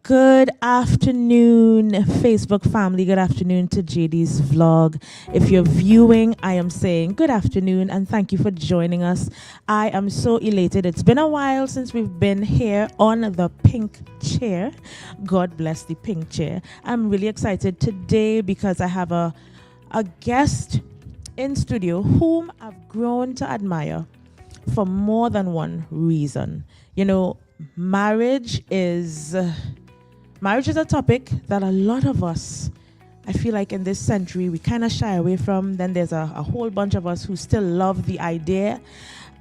Good afternoon, Facebook family. Good afternoon to JD's vlog. If you're viewing, I am saying good afternoon and thank you for joining us. I am so elated. It's been a while since we've been here on the pink chair. God bless the pink chair. I'm really excited today because I have a guest in studio whom I've grown to admire for more than one reason. You know, marriage is a topic that a lot of us, I feel like in this century, we kind of shy away from. Then there's a whole bunch of us who still love the idea.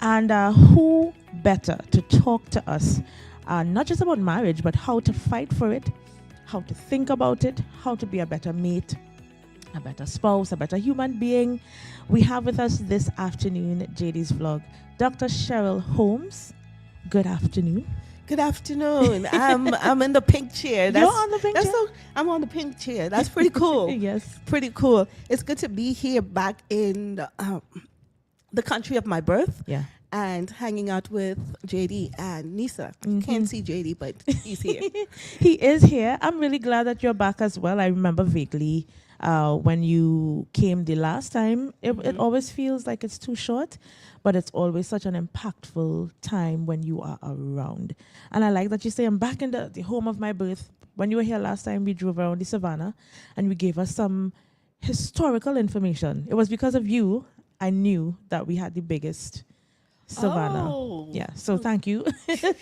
And who better to talk to us, not just about marriage, but how to fight for it, how to think about it, how to be a better mate, a better spouse, a better human being. We have with us this afternoon, JD's vlog, Dr. Cheryll Holmes. Good afternoon. Good afternoon. I'm in the pink chair. You're on the pink chair? I'm on the pink chair. That's pretty cool. Yes. Pretty cool. It's good to be here back in the country of my birth. Yeah. And hanging out with JD and NISA. Can't see JD, but he's here. He is here. I'm really glad that you're back as well. I remember vaguely when you came the last time. It always feels like it's too short, but it's always such an impactful time when you are around. And I like that you say, I'm back in the home of my birth. When you were here last time, we drove around the savannah and we gave us some historical information. It was because of you I knew that we had the biggest savannah. Oh. Yeah, so thank you. You're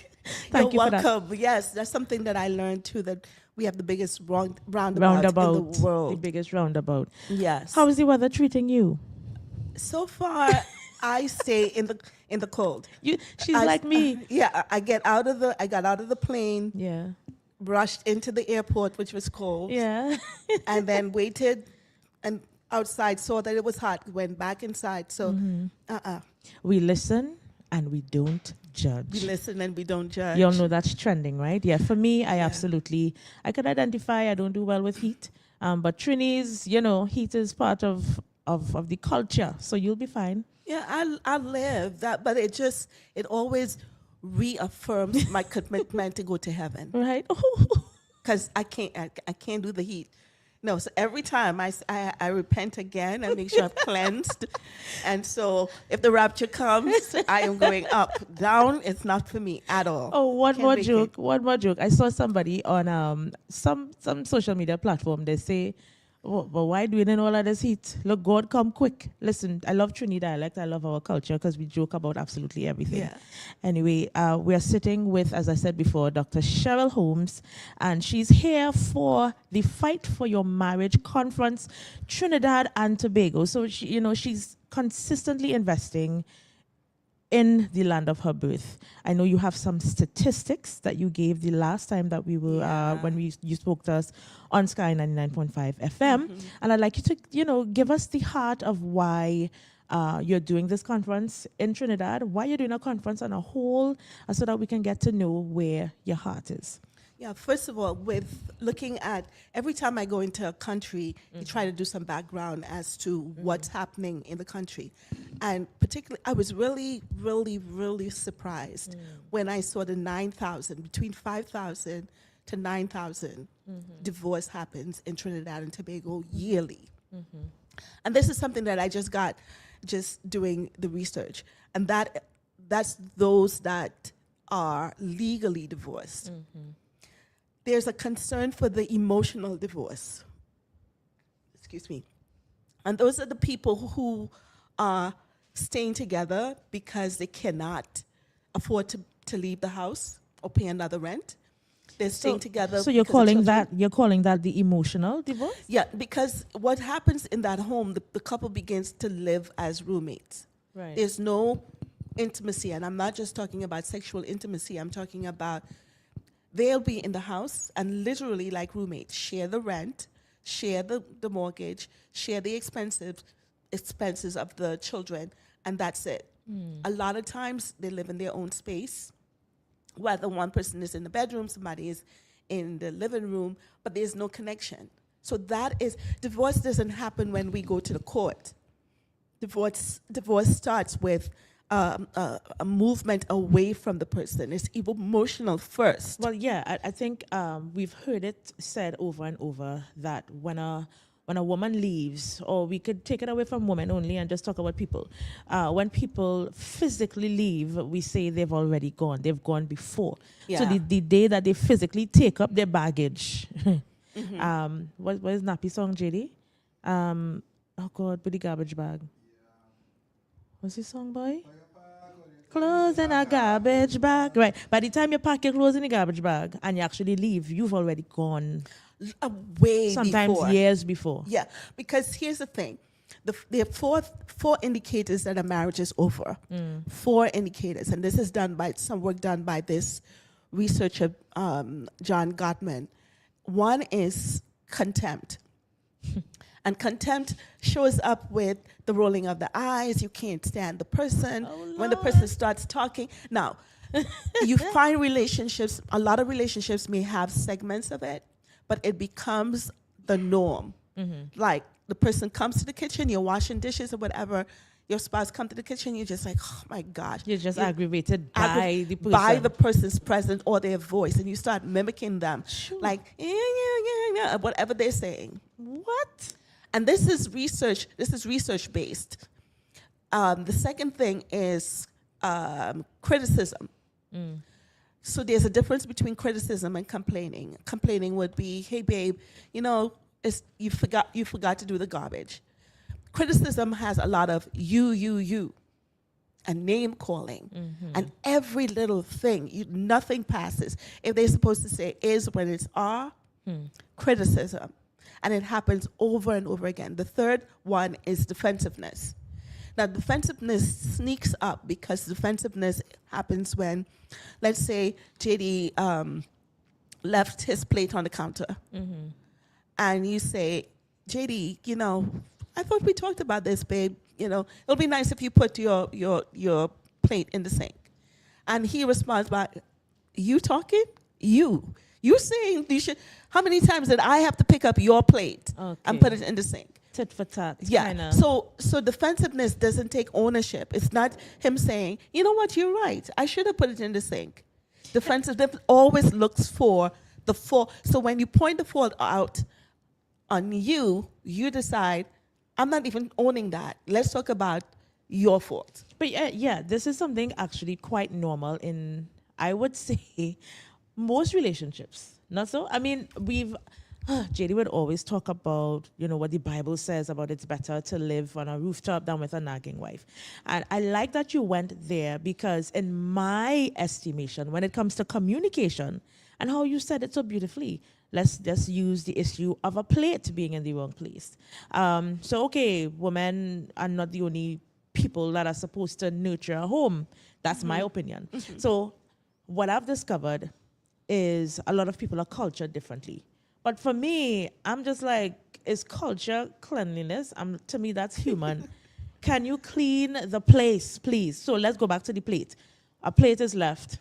Thank you welcome. for that. Yes, that's something that I learned too, that we have the biggest roundabout in the The world. biggest roundabout. Yes. How is the weather treating you? So far, I stay in the cold. She's like me. Yeah, I got out of the plane, Yeah. rushed into the airport, which was cold, Yeah. and then waited and outside, saw that it was hot, went back inside. So, We listen and we don't judge. we listen and we don't judge. You all know that's trending, right? Yeah, for me, I could identify I don't do well with heat. But Trini's, heat is part of the culture, so you'll be fine. Yeah, I live that, but it always reaffirms my commitment to go to heaven, Right? because I can't do the heat. No, so every time I repent again and make sure I'm cleansed. And so if the rapture comes, I am going up. Down, it's not for me at all. Oh, one Can't more make joke. it. One more joke. I saw somebody on some social media platform. They say, "Oh, but why do we need all of this heat? Look, God come quick." Listen, I love Trini dialect. I love our culture because we joke about absolutely everything. Yeah. Anyway, we are sitting with, as I said before, Dr. Cheryll Holmes, and she's here for the Fight for Your Marriage conference, Trinidad and Tobago. So she's consistently investing in the land of her birth. I know you have some statistics that you gave the last time that we were when you spoke to us on Sky 99.5 FM, and I'd like you to give us the heart of why you're doing this conference in Trinidad, why you're doing a conference on a whole, so that we can get to know where your heart is. Yeah, first of all, with looking at every time I go into a country, you try to do some background as to what's happening in the country. And particularly, I was really, really, really surprised when I saw the 9,000, between 5,000 to 9,000 divorce happens in Trinidad and Tobago yearly. And this is something that I just got just doing the research. And that's those that are legally divorced. There's a concern for the emotional divorce. Excuse me. And those are the people who are staying together because they cannot afford to leave the house or pay another rent. They're staying together. So you're because of calling that the emotional divorce? Yeah, because what happens in that home, the couple begins to live as roommates. Right. There's no intimacy, and I'm not just talking about sexual intimacy. I'm talking about they'll be in the house and literally like roommates, share the rent, share the mortgage, share the expenses of the children, and that's it. A lot of times they live in their own space, whether one person is in the bedroom, somebody is in the living room, but there's no connection. So divorce doesn't happen when we go to the court. Divorce starts with a movement away from the person. It's emotional first. Well, yeah, I think we've heard it said over and over that when a woman leaves, or we could take it away from women only and just talk about people. When people physically leave, we say they've already gone. They've gone before. So Yeah. the day that they physically take up their baggage, what is Nappy song, JD? Oh God, put the garbage bag. What's this song, boy? Clothes in a garbage bag. Right. By the time you pack your clothes in the garbage bag and you actually leave, you've already gone. Way Sometimes before. years before. Yeah, because here's the thing. There are four indicators that a marriage is over. 4 indicators. And this is done by some work done by this researcher, John Gottman. One is contempt. And contempt shows up with the rolling of the eyes. You can't stand the person. When the person starts talking. Now, you find relationships, a lot of relationships may have segments of it, but it becomes the norm. Like the person comes to the kitchen, you're washing dishes or whatever, your spouse comes to the kitchen, you're just like, oh my gosh. You're just aggravated by the person. By the person's presence or their voice, and you start mimicking them. Sure. Like, yeah, whatever they're saying. What? And this is research based. The second thing is criticism. So there's a difference between criticism and complaining. Complaining would be, hey babe, you forgot to do the garbage. Criticism has a lot of you, and name calling. And every little thing, nothing passes. If they're supposed to say is when it's are, criticism. And it happens over and over again. The third one is defensiveness. Now, defensiveness sneaks up because defensiveness happens when, let's say, JD left his plate on the counter. And you say, JD, I thought we talked about this, babe. It'll be nice if you put your plate in the sink. And he responds by, you talking? You saying you should. How many times did I have to pick up your plate and put it in the sink? Tit for tat. Yeah. Kinda. So defensiveness doesn't take ownership. It's not him saying, you know what, you're right. I should have put it in the sink. Defensiveness always looks for the fault. So when you point the fault out on you decide, I'm not even owning that. Let's talk about your fault. But yeah, this is something actually quite normal in, I would say, most relationships. Not so? I mean, JD would always talk about, what the Bible says about it's better to live on a rooftop than with a nagging wife. And I like that you went there because in my estimation, when it comes to communication and how you said it so beautifully, let's just use the issue of a plate being in the wrong place. So, okay, women are not the only people that are supposed to nurture a home. That's my opinion. So what I've discovered is a lot of people are cultured differently. But for me, I'm just like, is culture cleanliness? To me, that's human. Can you clean the place, please? So let's go back to the plate. A plate is left.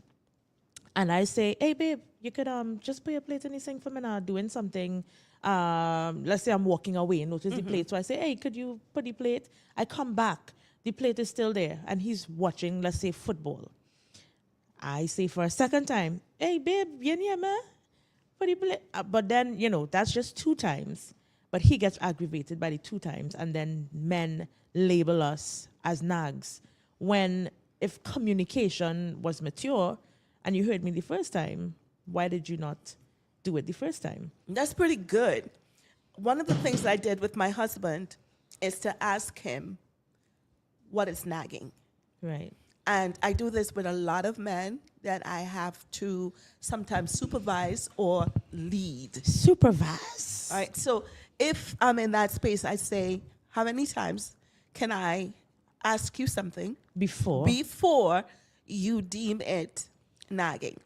And I say, hey, babe, you could just put your plate in the sink for me now, doing something. Let's say I'm walking away, notice the plate. So I say, hey, could you put the plate? I come back. The plate is still there. And he's watching, let's say, football. I say for a second time, hey, babe, you near me? But then, that's just 2 times. But he gets aggravated by the 2 times. And then men label us as nags. When if communication was mature and you heard me the first time, why did you not do it the first time? That's pretty good. One of the things I did with my husband is to ask him, what is nagging? Right. And I do this with a lot of men that I have to sometimes supervise or lead. Supervise? All right. So if I'm in that space, I say, how many times can I ask you something Before you deem it nagging?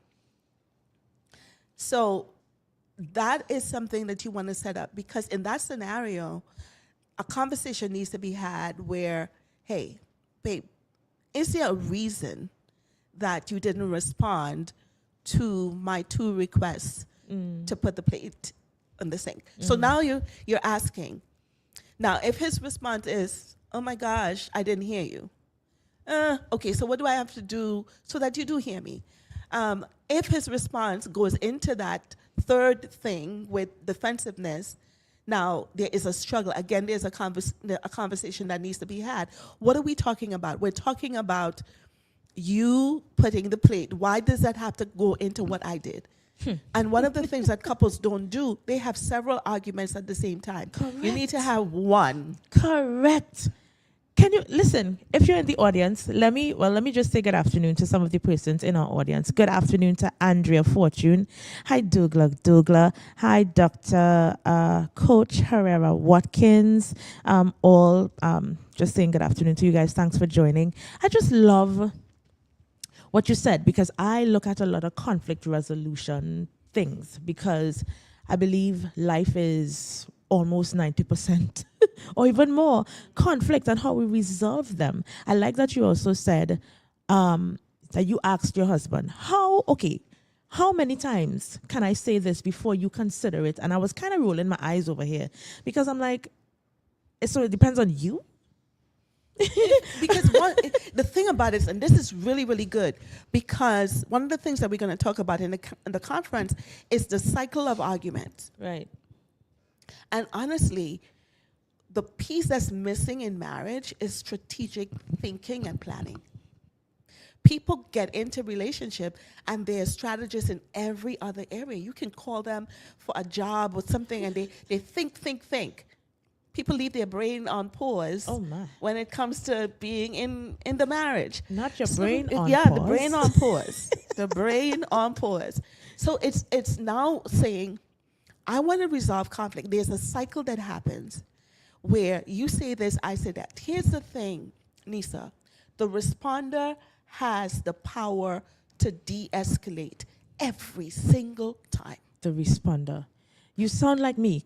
So that is something that you want to set up, because in that scenario, a conversation needs to be had where, hey, babe, is there a reason that you didn't respond to my 2 requests to put the plate in the sink? So now you're asking. Now, if his response is, oh my gosh, I didn't hear you, Okay, so what do I have to do so that you do hear me? If his response goes into that third thing with defensiveness, now there is a struggle. Again, there's a conversation that needs to be had. What are we talking about? We're talking about you putting the plate. Why does that have to go into what I did? And one of the things that couples don't do, they have several arguments at the same time. Correct. You need to have one. Correct. Can you listen? If you're in the audience, let me just say good afternoon to some of the persons in our audience. Good afternoon to Andrea Fortune. Hi, Douglas. Hi, Dr. Coach Herrera Watkins. All just saying good afternoon to you guys. Thanks for joining. I just love what you said, because I look at a lot of conflict resolution things, because I believe life is almost 90% or even more conflict and how we resolve them. I like that you also said that you asked your husband, how many times can I say this before you consider it? And I was kind of rolling my eyes over here, because I'm like, so it depends on you? Because the thing about it is, and this is really, really good, because one of the things that we're going to talk about in the conference is the cycle of arguments. Right. And honestly, the piece that's missing in marriage is strategic thinking and planning. People get into relationship and they're strategists in every other area. You can call them for a job or something, and they think. People leave their brain on pause when it comes to being in the marriage. Not your brain on pause. Yeah, the brain on pause. The brain on pause. So it's now saying, I want to resolve conflict. There's a cycle that happens where you say this, I say that. Here's the thing, NISA. The responder has the power to de-escalate every single time. The responder. You sound like me,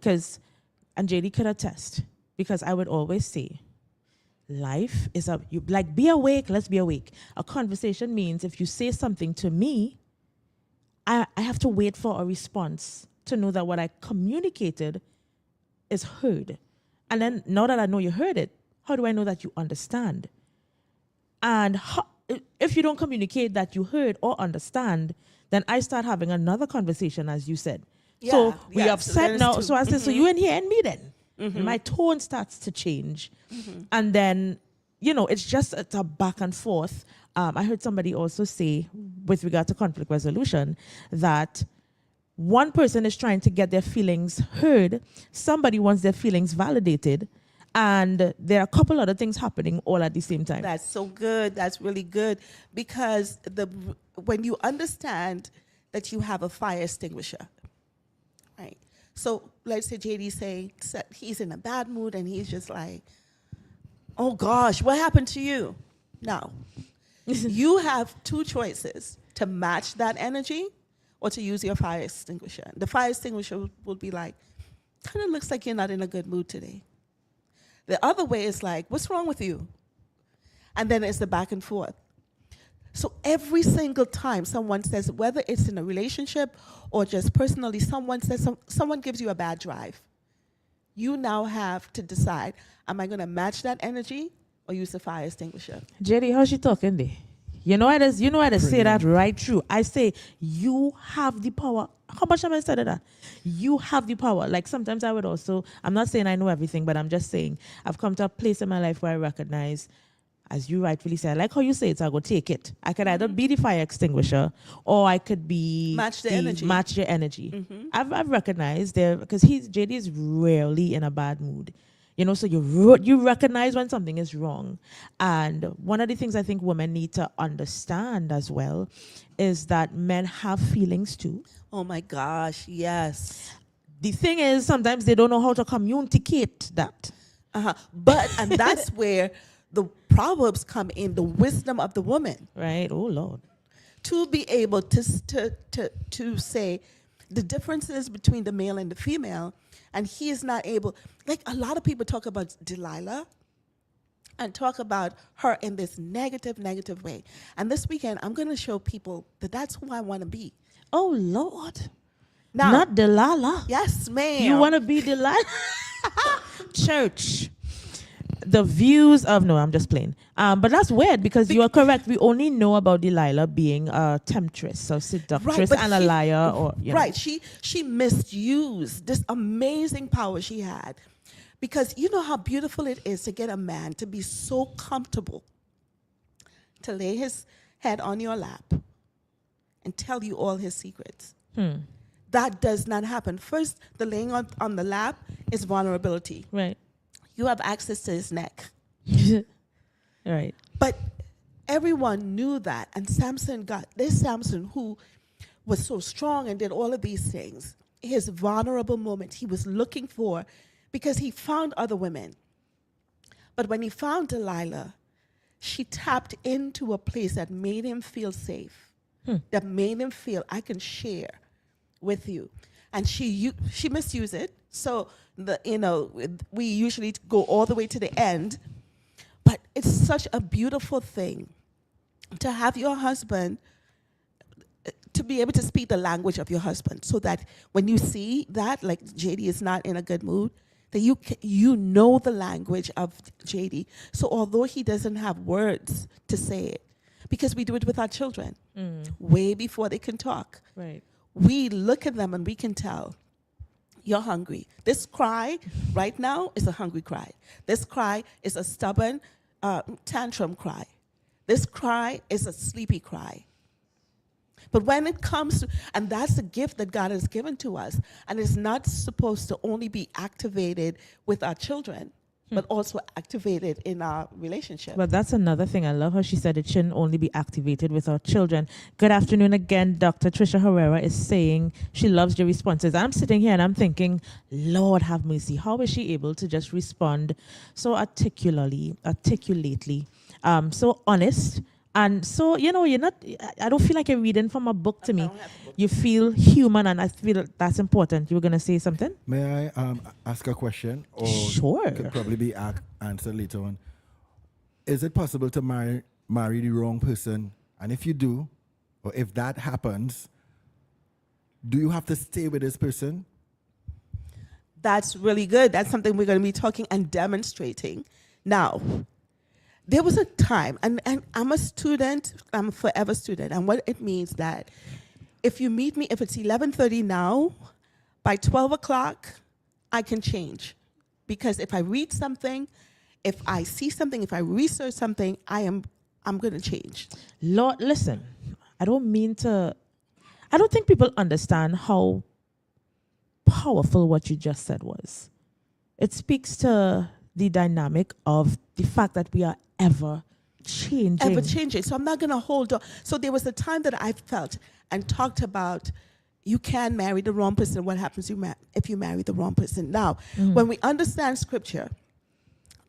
and JD could attest, because I would always say, life is be awake, let's be awake. A conversation means if you say something to me, I have to wait for a response to know that what I communicated is heard. And then now that I know you heard it, how do I know that you understand? And if you don't communicate that you heard or understand, then I start having another conversation, as you said. Yeah, so we yeah, upset now. So I said, so you in here and me then. And my tone starts to change. And then, it's a back and forth. I heard somebody also say, with regard to conflict resolution, that one person is trying to get their feelings heard, somebody wants their feelings validated, and there are a couple other things happening all at the same time. That's so good. That's really good, because when you understand that you have a fire extinguisher, right? So let's say JD say he's in a bad mood and he's just like, oh gosh, what happened to you? Now, you have two choices: to match that energy or to use your fire extinguisher. The fire extinguisher will be like, kind of looks like you're not in a good mood today. The other way is like, what's wrong with you? And then it's the back and forth. So every single time someone says, whether it's in a relationship or just personally, someone gives you a bad drive, you now have to decide, am I going to match that energy or use the fire extinguisher? JD, how's she talking there? You know how to say that right through. I say, you have the power. How much have I said that? You have the power. Like sometimes I would also, I'm not saying I know everything, but I'm just saying I've come to a place in my life where I recognize, as you rightfully say, I like how you say it, so I'll go take it. I could either be the fire extinguisher or I could be match your energy. I've recognized there, because JD is rarely in a bad mood. So you recognize when something is wrong. And one of the things I think women need to understand as well is that men have feelings too. Oh my gosh, yes. The thing is, sometimes they don't know how to communicate that. And that's where the Proverbs come in, the wisdom of the woman. Right, oh Lord. To be able to say the differences between the male and the female, and he is not able, like a lot of people talk about Delilah and talk about her in this negative way. And this weekend, I'm going to show people that that's who I want to be. Oh, Lord. Now, not Delilah. Yes, ma'am. You want to be Delilah? Church. the views of no, I'm just playing. But that's weird because you are correct. We only know about Delilah being a temptress or seductress but and a liar, or right. She misused this amazing power she had, because you know how beautiful it is to get a man to be so comfortable to lay his head on your lap and tell you all his secrets. That does not happen. First, the laying on the lap is vulnerability. Right. You have access to his neck. Right. But everyone knew that. And Samson who was so strong and did all of these things, his vulnerable moment he was looking for, because he found other women. But when he found Delilah, she tapped into a place that made him feel safe, that made him feel, I can share with you. And she misused it. So we usually go all the way to the end. But it's such a beautiful thing to have your husband, to be able to speak the language of your husband, so that when you see that, like JD is not in a good mood, that you know the language of JD. So although he doesn't have words to say it, because we do it with our children, way before they can talk. Right. We look at them and we can tell, you're hungry. This cry right now is a hungry cry. This cry is a stubborn tantrum cry. This cry is a sleepy cry. But when it comes to, and that's the gift that God has given to us, and it's not supposed to only be activated with our children, but also activated in our relationship. But that's another thing. I love how she said it shouldn't only be activated with our children. Good afternoon again. Dr. Trisha Herrera is saying she loves your responses. I'm sitting here and I'm thinking, Lord have mercy. How is she able to just respond so articulately, so honest? And so, I don't feel like you're reading from a book to me. You feel human, and I feel that's important. You were going to say something? May I ask a question? Or sure. Could probably be answered later on. Is it possible to marry the wrong person? And if you do, or if that happens, do you have to stay with this person? That's really good. That's something we're going to be talking and demonstrating. Now, there was a time, and I'm a student, I'm a forever student, and what it means that if you meet me, if it's 11:30 now, by 12 o'clock, I can change. Because if I read something, if I see something, if I research something, I'm going to change. Lord, listen, I don't think people understand how powerful what you just said was. It speaks to the dynamic of the fact that we are ever changing. So I'm not going to hold on. So there was a time that I felt and talked about, you can marry the wrong person. What happens if you marry the wrong person? Now, when we understand scripture,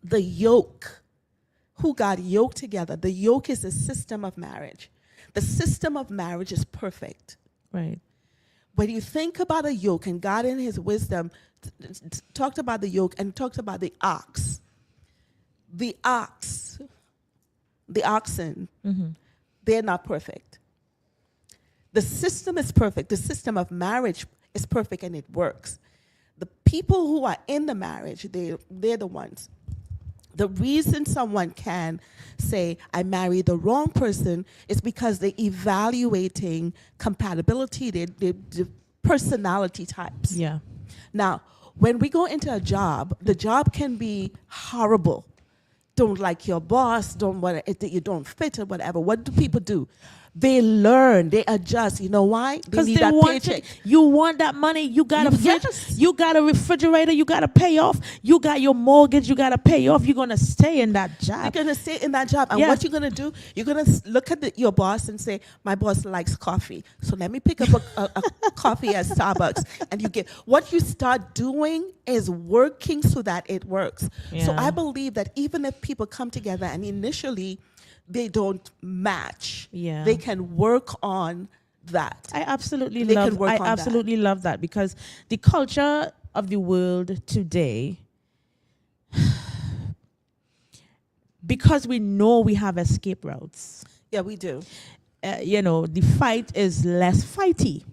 the yoke, who God yoked together, the yoke is the system of marriage. The system of marriage is perfect. Right. When you think about a yoke, and God in his wisdom talked about the yoke and talked about the ox. The oxen, they're not perfect. The system is perfect. The system of marriage is perfect, and it works. The people who are in the marriage, they're the ones. The reason someone can say, I married the wrong person, is because they're evaluating compatibility, the personality types. Yeah. Now, when we go into a job, the job can be horrible. Don't like your boss, you don't fit or whatever. What do people do? They learn, they adjust. You know why? Because they want paycheck. You want that money. You got a fridge. Yes. You got a refrigerator. You got to pay off. You got your mortgage. You got to pay off. You're going to stay in that job. You're going to stay in that job. And what you're going to do, you're going to look at your boss and say, my boss likes coffee. So let me pick up a coffee at Starbucks. And what you start doing is working so that it works. Yeah. So I believe that even if people come together and initially they don't match, they can work on that. I absolutely love that, because the culture of the world today, because we know we have escape routes. Yeah, we do. The fight is less fighty,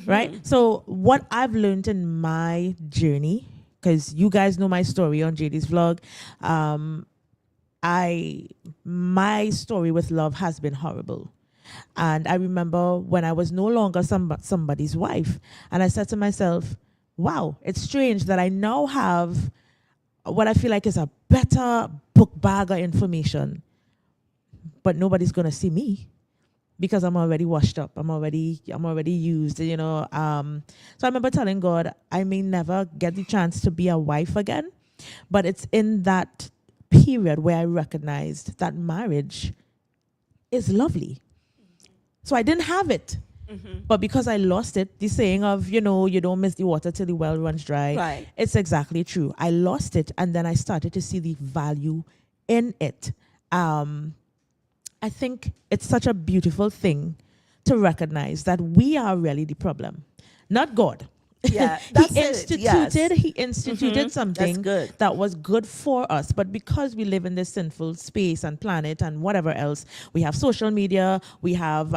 right? So what I've learned in my journey because you guys know my story on JD's vlog. My story with love has been horrible. And I remember when I was no longer somebody's wife, and I said to myself, wow, it's strange that I now have what I feel like is a better book bag of information, but nobody's going to see me because I'm already washed up. I'm already used, you know. So I remember telling God, I may never get the chance to be a wife again, but it's in that period where I recognized that marriage is lovely. So I didn't have it. But because I lost it, the saying of, you know, you don't miss the water till the well runs dry. Right. It's exactly true. I lost it, and then I started to see the value in it. I think it's such a beautiful thing to recognize that we are really the problem, not God. Yeah, that's He instituted something that was good for us. But because we live in this sinful space and planet and whatever else, we have social media, we have,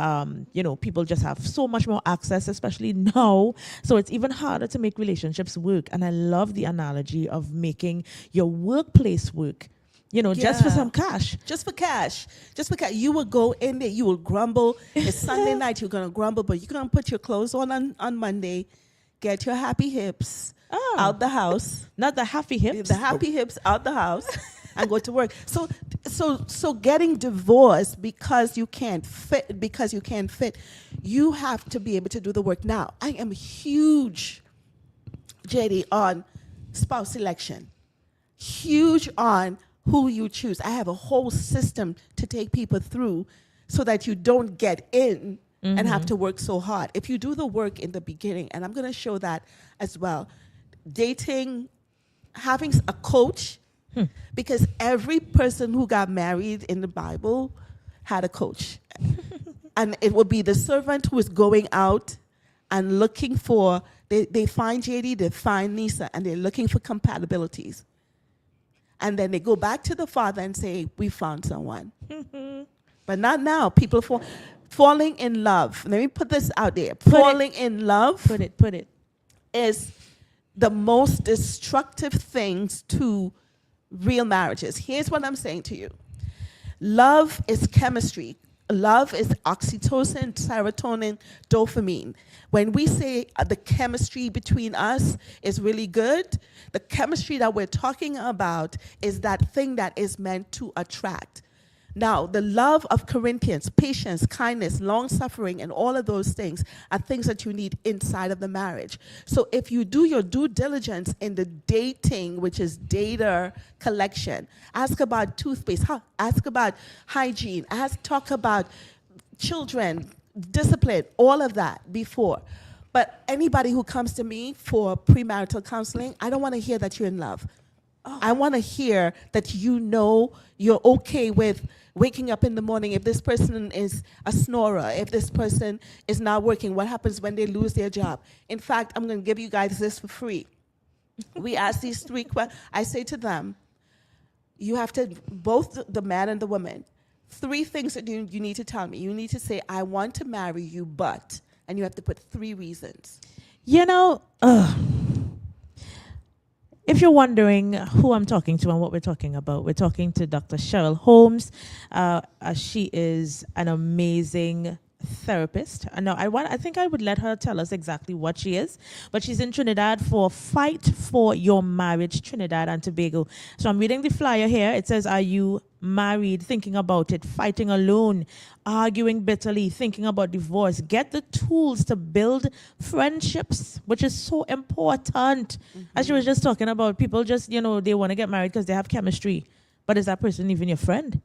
people just have so much more access, especially now. So it's even harder to make relationships work. And I love the analogy of making your workplace work. Just for some cash. Just for cash. You will go in there, you will grumble. It's Sunday night, you're going to grumble, but you're going to put your clothes on Monday. Get your happy hips out the house. Not the happy hips. The happy hips out the house and go to work. So getting divorced because you can't fit, you have to be able to do the work. Now, I am huge, JD, on spouse selection. Huge on who you choose. I have a whole system to take people through so that you don't get in and have to work so hard. If you do the work in the beginning, and I'm going to show that as well, dating, having a coach, because every person who got married in the Bible had a coach. And it will be the servant who is going out and looking for, they find JD, they find NISA, and they're looking for compatibilities. And then they go back to the father and say, we found someone. But not now. People falling in love. Let me put this out there. Falling in love. Put it. Is the most destructive things to real marriages. Here's what I'm saying to you. Love is chemistry. Love is oxytocin, serotonin, dopamine. When we say the chemistry between us is really good, the chemistry that we're talking about is that thing that is meant to attract. Now, the love of Corinthians, patience, kindness, long-suffering, and all of those things are things that you need inside of the marriage. So if you do your due diligence in the dating, which is data collection, ask about toothpaste, ask about hygiene, talk about children, discipline, all of that before. But anybody who comes to me for premarital counseling, I don't want to hear that you're in love. I want to hear that you're okay with waking up in the morning. If this person is a snorer, if this person is not working, what happens when they lose their job? In fact, I'm going to give you guys this for free. We ask these 3 questions. I say to them, you have to, both the man and the woman, 3 things that you need to tell me. You need to say, I want to marry you, but, and you have to put 3 reasons. If you're wondering who I'm talking to and what we're talking about, we're talking to Dr. Cheryll Holmes. She is an amazing therapist. Now, I think I would let her tell us exactly what she is, but she's in Trinidad for Fight for Your Marriage, Trinidad and Tobago. So I'm reading the flyer here. It says, are you married, thinking about it, fighting alone, arguing bitterly, thinking about divorce? Get the tools to build friendships, which is so important. As you were just talking about, people just, they want to get married because they have chemistry. But is that person even your friend?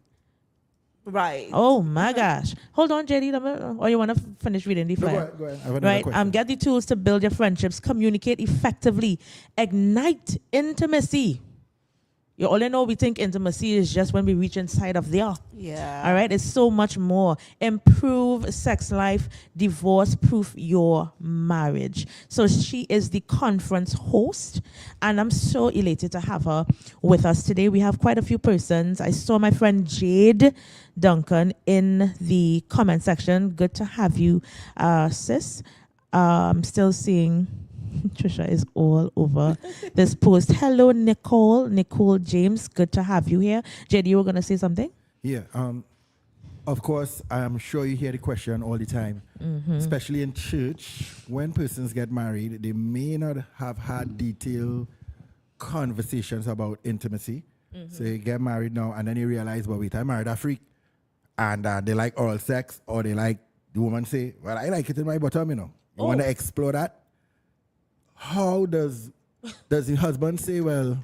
Right. Oh my gosh. Hold on, JD, or you want to finish reading the flyer? Go ahead. I have another question. Get the tools to build your friendships, communicate effectively, ignite intimacy. You only know we think intimacy is just when we reach inside of there. Yeah. All right? It's so much more. Improve sex life, divorce-proof your marriage. So she is the conference host, and I'm so elated to have her with us today. We have quite a few persons. I saw my friend Jade Duncan in the comment section. Good to have you, sis. I'm still seeing Trisha is all over this post. Hello, Nicole. Nicole James, good to have you here. JD, you were going to say something? Yeah. Of course, I'm sure you hear the question all the time, especially in church. When persons get married, they may not have had detailed conversations about intimacy. So you get married now, and then you realize, well, wait, I married a freak, and they like oral sex, or they like, the woman say, well, I like it in my bottom, you know. You want to explore that? How does the husband say, well,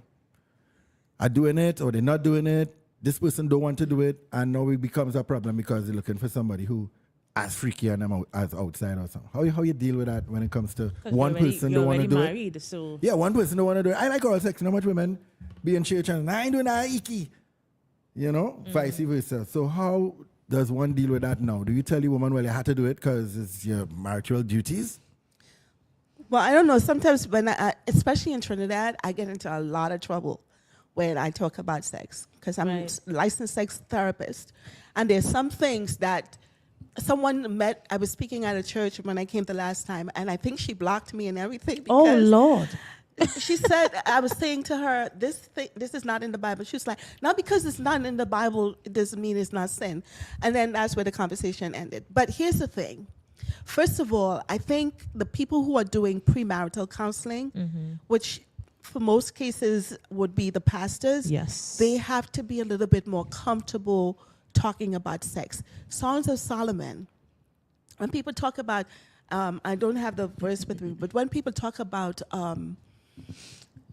I'm doing it, or they're not doing it? This person don't want to do it, and now it becomes a problem because they're looking for somebody who as freaky on them as outside or something. How you deal with that when it comes to one person don't want to do married, it? So Yeah, one person don't want to do it. I like oral sex. You know much women be in church and I ain't doing that icky. You know, vice versa. So how does one deal with that now? Do you tell your woman, well, you had to do it because it's your marital duties? Well, I don't know. Sometimes when especially in Trinidad, I get into a lot of trouble when I talk about sex because I'm a licensed sex therapist. And there's some things that someone met, I was speaking at a church when I came the last time, and I think she blocked me and everything. Oh, Lord. She said, I was saying to her, this is not in the Bible. She was like, not because it's not in the Bible, it doesn't mean it's not sin. And then that's where the conversation ended. But here's the thing. First of all, I think the people who are doing premarital counseling, which for most cases would be the pastors, yes, they have to be a little bit more comfortable talking about sex. Songs of Solomon, when people talk about, I don't have the verse with me, but when people talk about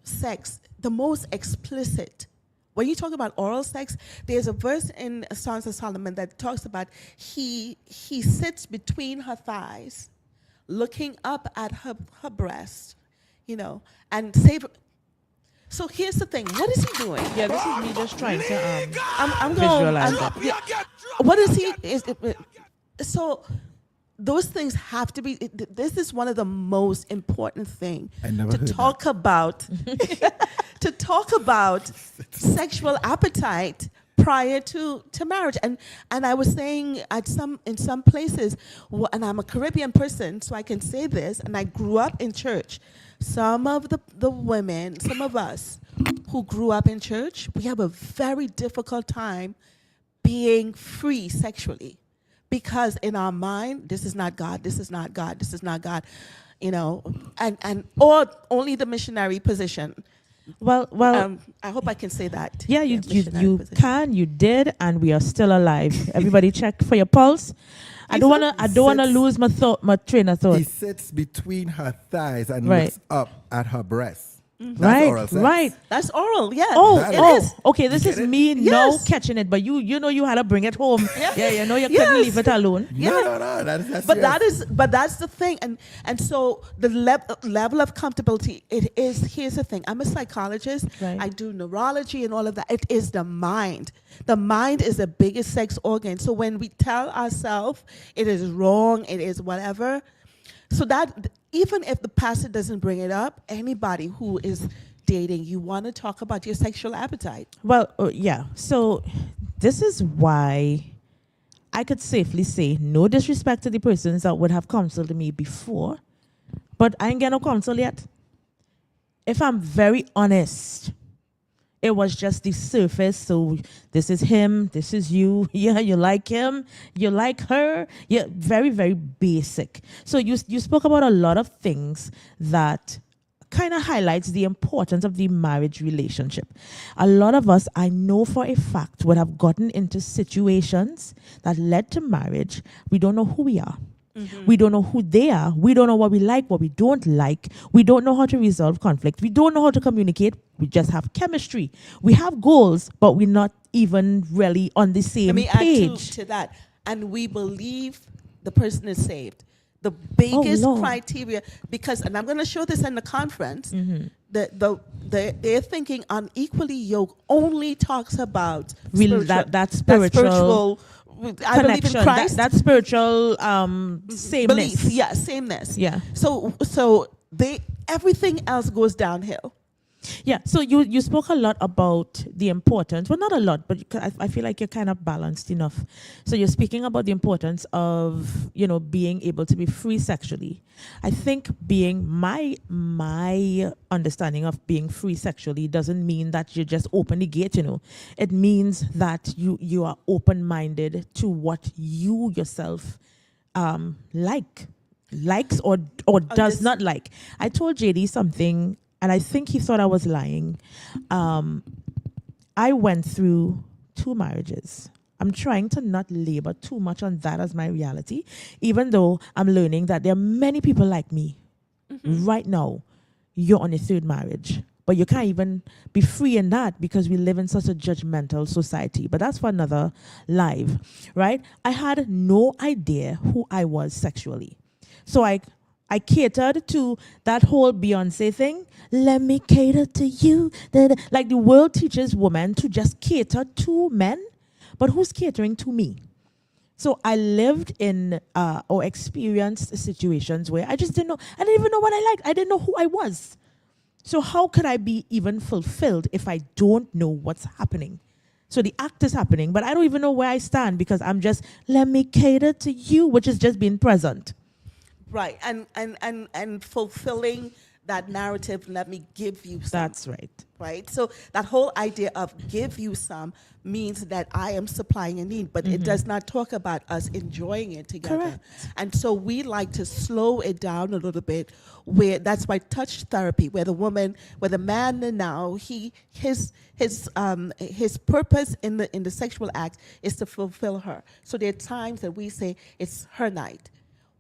sex, the most explicit, when you talk about oral sex, there's a verse in Songs of Solomon that talks about he sits between her thighs, looking up at her breast, you know, and savor. So here's the thing. What is he doing? Yeah, this is me just trying to I'm visualize going. that. What is he? So those things have to be. This is one of the most important things to talk about. To talk about sexual appetite prior to marriage. And I was saying in some places, and I'm a Caribbean person, so I can say this, and I grew up in church. Some of the women, some of us who grew up in church, we have a very difficult time being free sexually. Because in our mind, this is not God, this is not God, this is not God, you know, or only the missionary position. Well, I hope I can say that. Yeah, you can, you did, and we are still alive. Everybody check for your pulse. I don't wanna lose my train of thought. He sits between her thighs and looks up at her breast. That's oral sex. Right. That's oral, yeah. Oh, is. Okay, this is me now catching it, but you know you had to bring it home. Yeah, you know you couldn't leave it alone. No, that's but that's the thing, and so the level of comfortability, it is. Here's the thing. I'm a psychologist. Right. I do neurology and all of that. It is the mind. The mind is the biggest sex organ. So when we tell ourselves it is wrong, it is whatever. So that even if the pastor doesn't bring it up, anybody who is dating, you want to talk about your sexual appetite. Well, yeah. So this is why I could safely say, no disrespect to the persons that would have counseled me before, but I ain't get no counsel yet. If I'm very honest, it was just the surface. So this is him, this is you. Yeah, you like him, you like her. Yeah, very, very basic. So you spoke about a lot of things that kind of highlights the importance of the marriage relationship. A lot of us, I know for a fact, would have gotten into situations that led to marriage. We don't know who we are. Mm-hmm. We don't know who they are. We don't know what we like, what we don't like. We don't know how to resolve conflict. We don't know how to communicate. We just have chemistry. We have goals, but we're not even really on the same page. Let me add to that. And we believe the person is saved. The biggest criteria, because, and I'm going to show this in the conference, they're thinking unequally yoked only talks about that spiritual I believe in Christ. That spiritual sameness. Belief, sameness. Yeah. So everything else goes downhill. Yeah, so you spoke a lot about the importance, well, not a lot, but I feel like you're kind of balanced enough. So you're speaking about the importance of, being able to be free sexually. I think being my understanding of being free sexually doesn't mean that you just open the gate, It means that you are open-minded to what you yourself likes or does not like. I told JD something, and I think he thought I was lying. I went through 2 marriages. I'm trying to not labor too much on that as my reality, even though I'm learning that there are many people like me. Right now. You're on your 3rd marriage, but you can't even be free in that because we live in such a judgmental society. But that's for another live, right? I had no idea who I was sexually. So I catered to that whole Beyonce thing. Let me cater to you. Like the world teaches women to just cater to men, but who's catering to me? So I lived in or experienced situations where I just didn't know. I didn't even know what I liked. I didn't know who I was. So how could I be even fulfilled if I don't know what's happening? So the act is happening, but I don't even know where I stand because I'm just, let me cater to you, which is just being present. Right, and fulfilling that narrative, let me give you some. That's right. Right? So that whole idea of give you some means that I am supplying a need, but it does not talk about us enjoying it together. Correct. And so we like to slow it down a little bit, where that's why touch therapy, where the man now, his purpose in the sexual act is to fulfill her. So there are times that we say it's her night.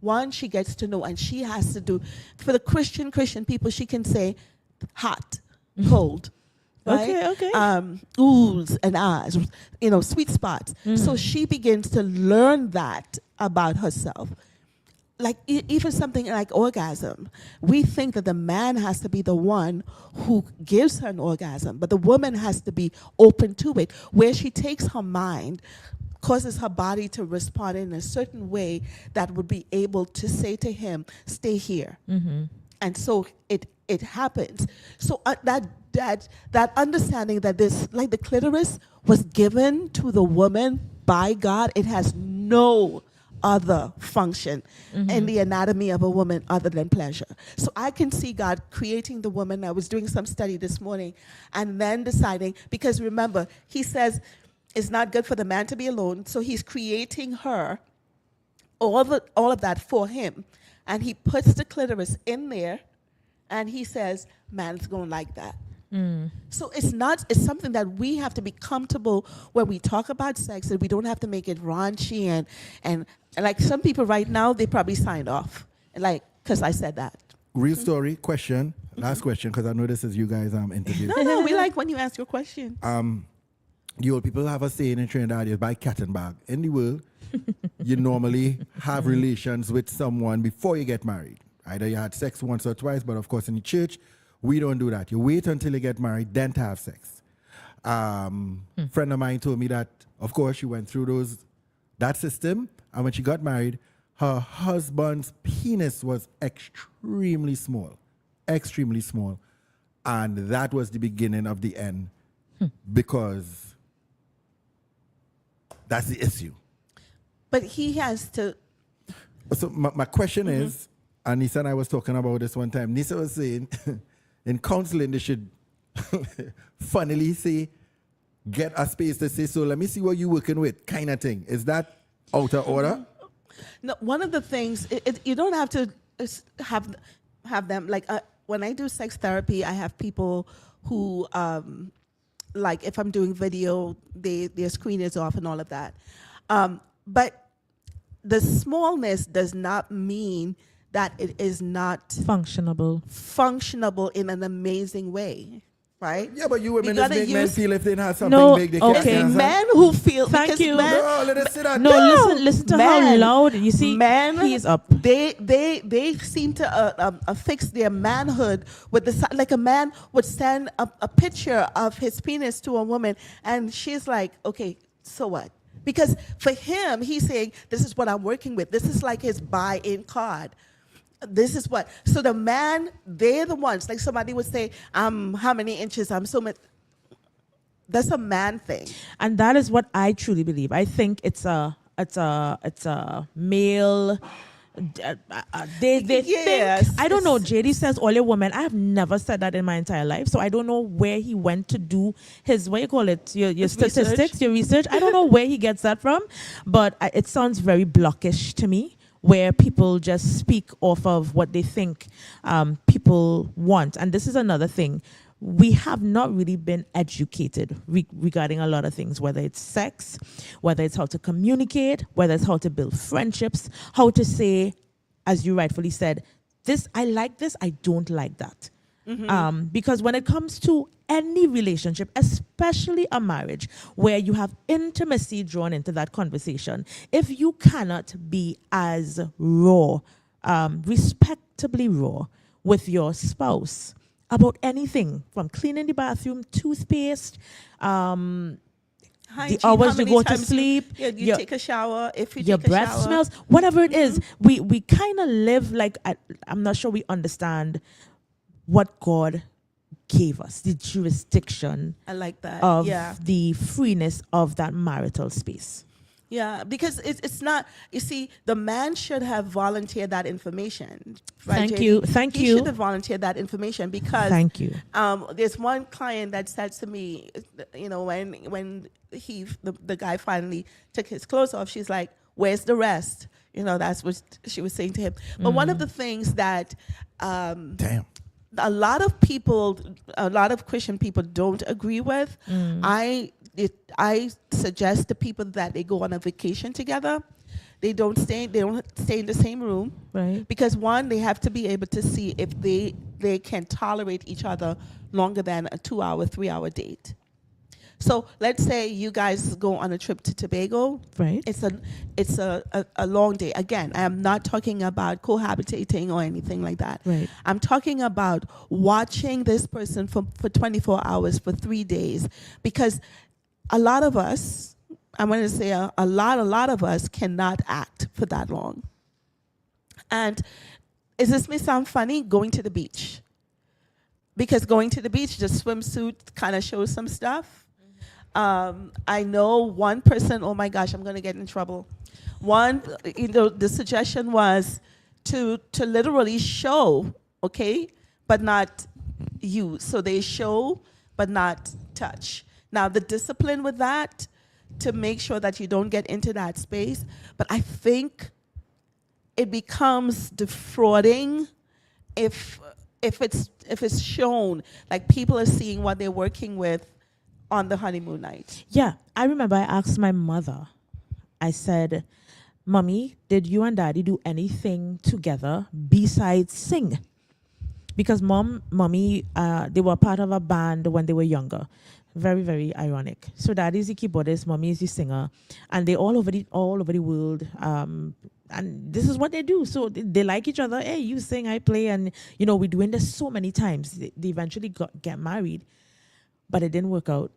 One, she gets to know, and she has to do, for the Christian people, she can say hot, cold, right? Okay. Oohs and ahs, sweet spots. So she begins to learn that about herself. Like even something like orgasm. We think that the man has to be the one who gives her an orgasm, but the woman has to be open to it, where she takes her mind, causes her body to respond in a certain way that would be able to say to him, stay here. And so it happens. So that understanding that this, like the clitoris was given to the woman by God, it has no other function in the anatomy of a woman other than pleasure. So I can see God creating the woman. I was doing some study this morning and then deciding, because remember, he says, it's not good for the man to be alone, so he's creating her, all of that for him. And he puts the clitoris in there, and he says, man's going to like that. So it's something that we have to be comfortable when we talk about sex, and we don't have to make it raunchy and like some people right now, they probably signed off, like, because I said that. Real story, question, last question, because I know this is you guys interview. No, we like when you ask your question. The old people have a saying in Trinidad, is buy cat and bag. In the world, you normally have relations with someone before you get married. Either you had sex once or twice, but of course in the church, we don't do that. You wait until you get married, then to have sex. Friend of mine told me that, of course, she went through that system, and when she got married, her husband's penis was extremely small, and that was the beginning of the end, because that's the issue. But he has to. So my question is, and Nisa and I was talking about this one time. Nisa was saying, in counseling, they should funnily say, get a space to say, so let me see what you're working with, kind of thing. Is that out of order? No, one of the things, you don't have to have them, like when I do sex therapy, I have people who, like if I'm doing video, their screen is off and all of that. But the smallness does not mean that it is not functionable in an amazing way, right? Yeah, but you women gotta make men use- feel if they have something big, they can't okay. answer. Men who feel Thank because you. men, No, let us sit down. No, listen to how Men. loud. You see, men, he's up. They seem to affix their manhood with the like a man would send a picture of his penis to a woman, and she's like, okay, so what? Because for him, he's saying, this is what I'm working with. This is like his buy-in card. this is what. So the man, they're the ones. Like somebody would say, how many inches? I'm so much. That's a man thing. And that is what I truly believe. I think it's a male. They Yes, think, I don't know. JD says all your women. I have never said that in my entire life, so I don't know where he went to do his, what you call it, your statistics, research. your research. I don't know where he gets that from, but it sounds very blockish to me, where people just speak off of what they think people want. And this is another thing. We have not really been educated regarding a lot of things, whether it's sex, whether it's how to communicate, whether it's how to build friendships, how to say, as you rightfully said, this, I like this, I don't like that. Because when it comes to any relationship, especially a marriage, where you have intimacy drawn into that conversation, if you cannot be as raw, respectably raw with your spouse, about anything from cleaning the bathroom, toothpaste, the hours you go to sleep, you take a shower, if you your take a breath shower. smells, whatever it is, we kind of live like, I'm not sure we understand what God gave us, the jurisdiction I like that. of Yeah. the freeness of that marital space. Yeah, because it's not, you see, the man should have volunteered that information. Right, Thank JD? you. Thank He you. should have volunteered that information because Thank you. there's one client that said to me, when the guy finally took his clothes off, she's like, "Where's the rest?" That's what she was saying to him. But one of the things that Damn. a lot of Christian people don't agree with, I suggest to people that they go on a vacation together. They don't stay in the same room. Right. Because one, they have to be able to see if they can tolerate each other longer than a 2-hour, 3-hour date. So let's say you guys go on a trip to Tobago. Right. It's a long day. Again, I am not talking about cohabitating or anything like that. Right. I'm talking about watching this person for 24 hours for 3 days, because a lot of us, I'm going to say a lot of us cannot act for that long. And this may sound funny, going to the beach. Because going to the beach, the swimsuit kind of shows some stuff. I know one person, oh my gosh, I'm going to get in trouble. One, the suggestion was to literally show, okay, but not use. So they show, but not touch. Now, the discipline with that, to make sure that you don't get into that space, but I think it becomes defrauding if it's shown, like people are seeing what they're working with on the honeymoon night. Yeah, I remember I asked my mother, I said, "Mommy, did you and Daddy do anything together besides sing?" Because Mommy, they were part of a band when they were younger. Very, very ironic. So Daddy is the keyboardist, Mommy is the singer, and they all over the world. And this is what they do. So they like each other. Hey, you sing, I play, and we're doing this so many times. They eventually get married, but it didn't work out.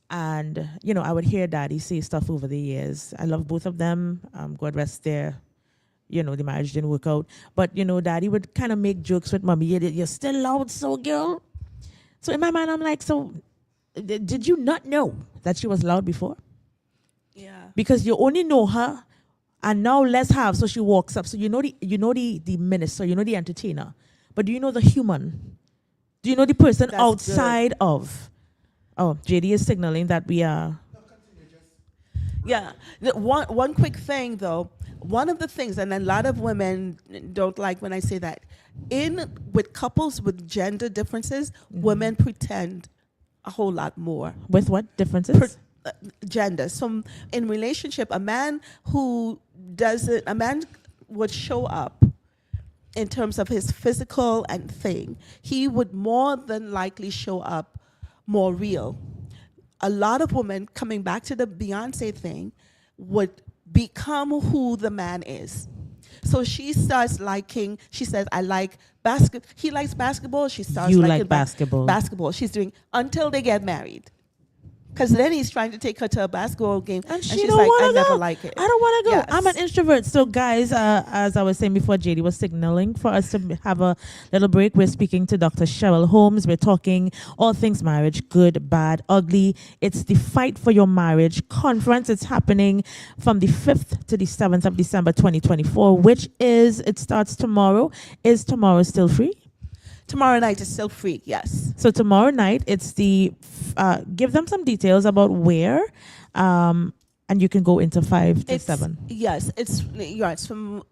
And I would hear Daddy say stuff over the years. I love both of them. God rest their. The marriage didn't work out. But, Daddy would kind of make jokes with Mommy. You're still loud, so girl. So in my mind, I'm like, so did you not know that she was loud before? Yeah. Because you only know her, and now let's have. So she walks up. So the minister, the entertainer. But do you know the human? Do you know the person That's outside of? Oh, JD is signaling that we are. Yeah. One quick thing, though. One of the things, and a lot of women don't like when I say that, with couples with gender differences, women pretend a whole lot more. With what differences? Gender. So in relationship, a man would show up in terms of his physical and thing. He would more than likely show up more real. A lot of women, coming back to the Beyonce thing, would become who the man is. So she starts liking, she says, I like basketball. He likes basketball. She starts You liking like basketball. Basketball. She's doing, until they get married. Because then he's trying to take her to a basketball game, And she she's don't like, want I to never go. like it. I don't want to go. Yes. I'm an introvert. So, guys, as I was saying before, JD was signaling for us to have a little break. We're speaking to Dr. Cheryll Holmes. We're talking all things marriage, good, bad, ugly. It's the Fight for Your Marriage conference. It's happening from the 5th to the 7th of December 2024, it starts tomorrow. Is tomorrow still free? Tomorrow night is still free, yes. So tomorrow night, it's give them some details about where, and you can go into 5 to 7. Yes, it's from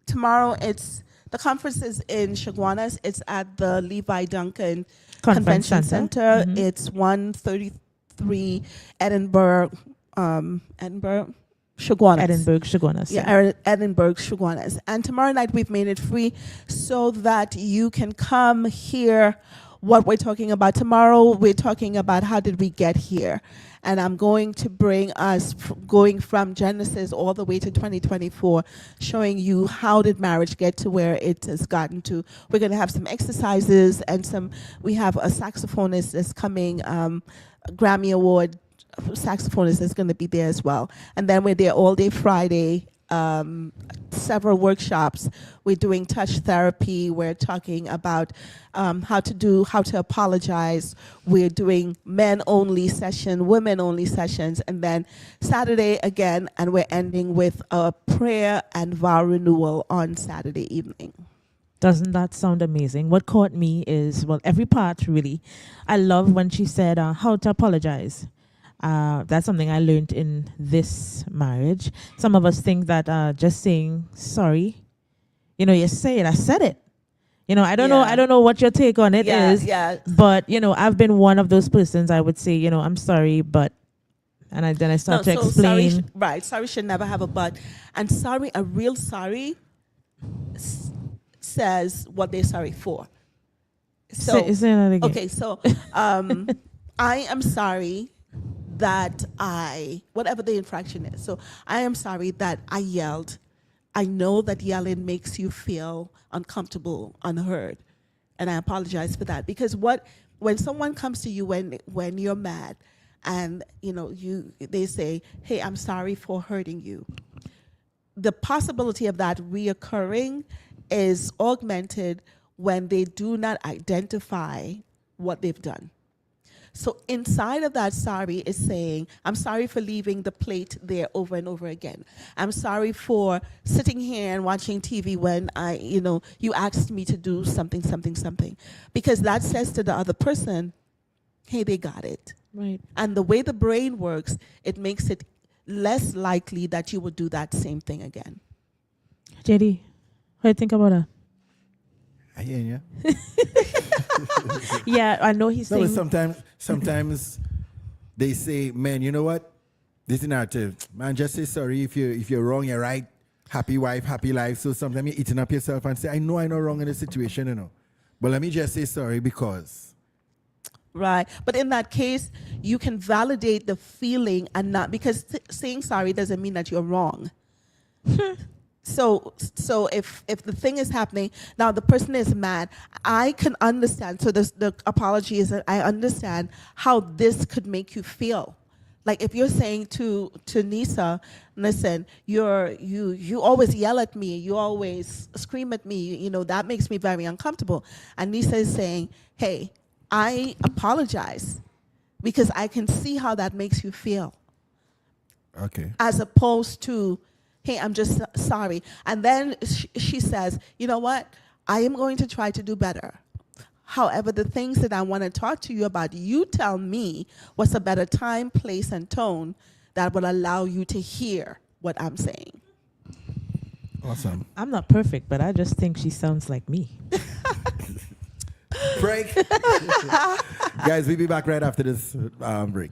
tomorrow. The conference is in Chaguanas. It's at the Levi Duncan Convention Center. Mm-hmm. It's 133 Edinburgh, Chaguanas. Chaguanas. Yeah, Edinburgh, Chaguanas. And tomorrow night we've made it free so that you can come hear what we're talking about. Tomorrow we're talking about how did we get here. And I'm going to bring us going from Genesis all the way to 2024, showing you how did marriage get to where it has gotten to. We're going to have some exercises and we have a saxophonist that's coming, Grammy Award saxophonist is going to be there as well. And then we're there all day Friday, several workshops. We're doing touch therapy. We're talking about how to apologize. We're doing men only session, women only sessions, and then Saturday again, and we're ending with a prayer and vow renewal on Saturday evening. Doesn't that sound amazing? What caught me is, every part really. I love when she said how to apologize. That's something I learned in this marriage. Some of us think that just saying sorry, you say it, I said it. I don't know what your take on it is. Yeah. But, I've been one of those persons. I would say, I'm sorry, but, and then I start to explain. Sorry should never have a but. And a real sorry says what they're sorry for. So, say that again. Okay, so I am sorry that whatever the infraction is. So I am sorry that I yelled. I know that yelling makes you feel uncomfortable, unheard. And I apologize for that. Because when someone comes to you when you're mad and they say, hey, I'm sorry for hurting you. The possibility of that reoccurring is augmented when they do not identify what they've done. So inside of that sorry is saying, I'm sorry for leaving the plate there over and over again. I'm sorry for sitting here and watching TV when you asked me to do something. Because that says to the other person, hey, they got it. Right. And the way the brain works, it makes it less likely that you would do that same thing again. JD, what do you think about that? I hear you. Yeah, I know he's saying. Sometimes they say, man, you know what? This is narrative. Man, just say sorry if you're wrong, you're right. Happy wife, happy life. So sometimes you're eating up yourself and say, I know I'm not wrong in this situation, But let me just say sorry because. Right. But in that case, you can validate the feeling and not, because saying sorry doesn't mean that you're wrong. So if the thing is happening, now the person is mad, I can understand. So the apology is that I understand how this could make you feel. Like if you're saying to NISA, listen, you always yell at me, you always scream at me, that makes me very uncomfortable. And NISA is saying, hey, I apologize because I can see how that makes you feel. Okay. As opposed to, hey, I'm just sorry. And then she says, you know what? I am going to try to do better. However, the things that I want to talk to you about, you tell me what's a better time, place, and tone that will allow you to hear what I'm saying. Awesome. I'm not perfect, but I just think she sounds like me. Break. Guys, we'll be back right after this break.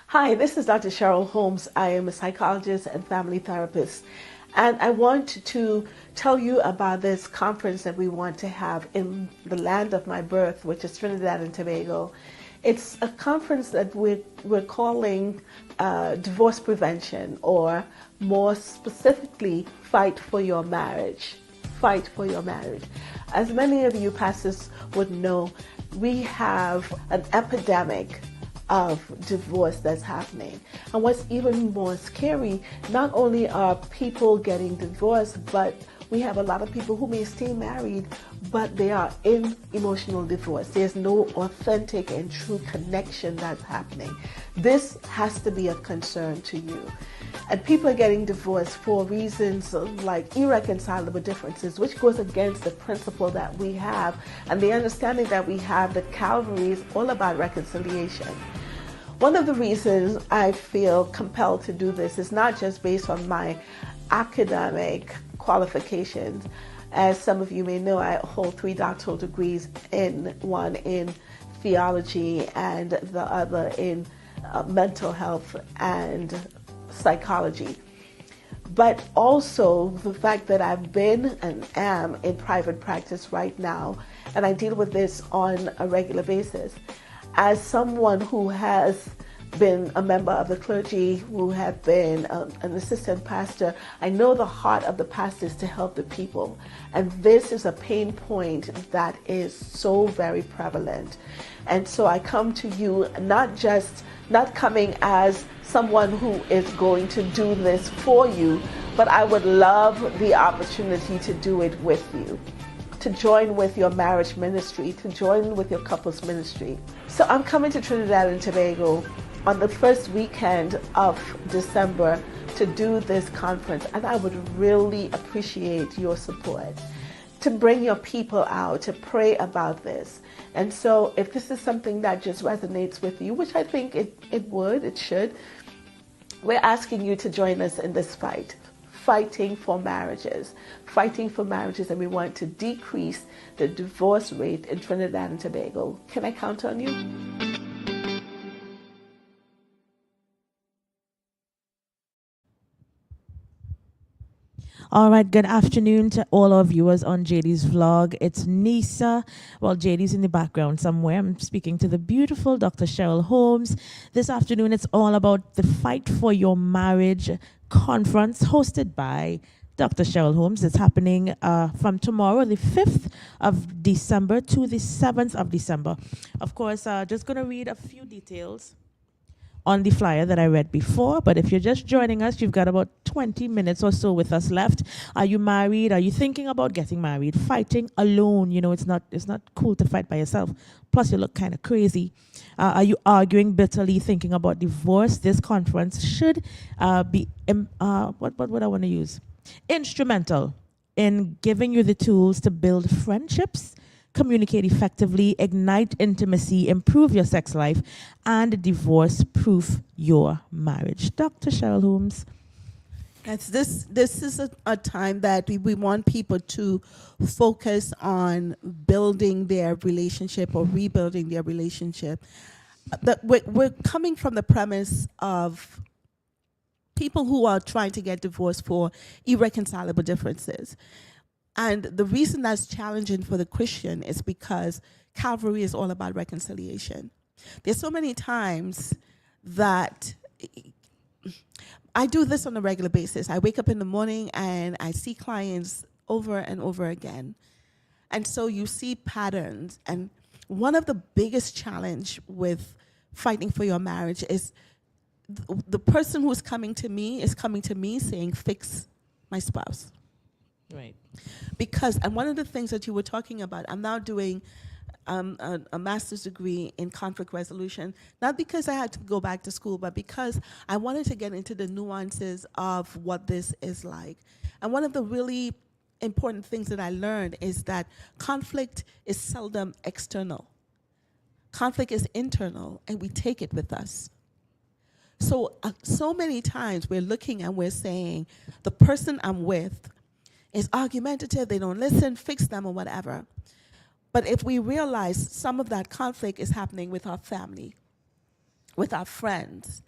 Hi, this is Dr. Cheryll Holmes. I am a psychologist and family therapist. And I want to tell you about this conference that we want to have in the land of my birth, which is Trinidad and Tobago. It's a conference that we're calling divorce prevention, or more specifically, fight for your marriage. Fight for your marriage. As many of you pastors would know, we have an epidemic of divorce that's happening. And what's even more scary, not only are people getting divorced, but we have a lot of people who may stay married, but they are in emotional divorce. There's no authentic and true connection that's happening. This has to be a concern to you. And people are getting divorced for reasons like irreconcilable differences, which goes against the principle that we have and the understanding that we have that Calvary is all about reconciliation. One of the reasons I feel compelled to do this is not just based on my academic qualifications. As some of you may know, I hold 3 doctoral degrees, one in theology and the other in mental health and psychology. But also the fact that I've been and am in private practice right now, and I deal with this on a regular basis. As someone who has been a member of the clergy, who have been an assistant pastor, I know the heart of the pastor is to help the people. And this is a pain point that is so very prevalent. And so I come to you not coming as someone who is going to do this for you, but I would love the opportunity to do it with you, to join with your marriage ministry, to join with your couples ministry. So I'm coming to Trinidad and Tobago on the first weekend of December to do this conference, and I would really appreciate your support to bring your people out, to pray about this. And so if this is something that just resonates with you, which I think it should, we're asking you to join us in this fight. Fighting for marriages, and we want to decrease the divorce rate in Trinidad and Tobago. Can I count on you? All right, good afternoon to all our viewers on JD's vlog. It's NISA. Well, JD's in the background somewhere. I'm speaking to the beautiful Dr. Cheryll Holmes. This afternoon, it's all about the Fight for Your Marriage conference hosted by Dr. Cheryll Holmes. It's happening from tomorrow, the 5th of December to the 7th of December. Of course, just going to read a few details on the flyer that I read before, but if you're just joining us, you've got about 20 minutes or so with us left. Are you married? Are you thinking about getting married? Fighting alone, you know, it's not cool to fight by yourself. Plus, you look kind of crazy. Are you arguing bitterly, thinking about divorce? This conference should be what would I want to use? Instrumental in giving you the tools to build friendships, communicate effectively, ignite intimacy, improve your sex life, and divorce-proof your marriage. Dr. Cheryll Holmes. Yes, this is a time that we want people to focus on building their relationship or rebuilding their relationship. We're coming from the premise of people who are trying to get divorced for irreconcilable differences. And the reason that's challenging for the Christian is because Calvary is all about reconciliation. There's so many times that I do this on a regular basis. I wake up in the morning and I see clients over and over again. And so you see patterns. And one of the biggest challenge with fighting for your marriage is the person who's coming to me is coming to me saying, fix my spouse. Right. Because, and one of the things that you were talking about, I'm now doing a master's degree in conflict resolution, not because I had to go back to school, but because I wanted to get into the nuances of what this is like. And one of the really important things that I learned is that conflict is seldom external. Conflict is internal, and we take it with us. So many times we're looking and we're saying, the person I'm with is argumentative, they don't listen, fix them or whatever. But if we realize some of that conflict is happening with our family, with our friends,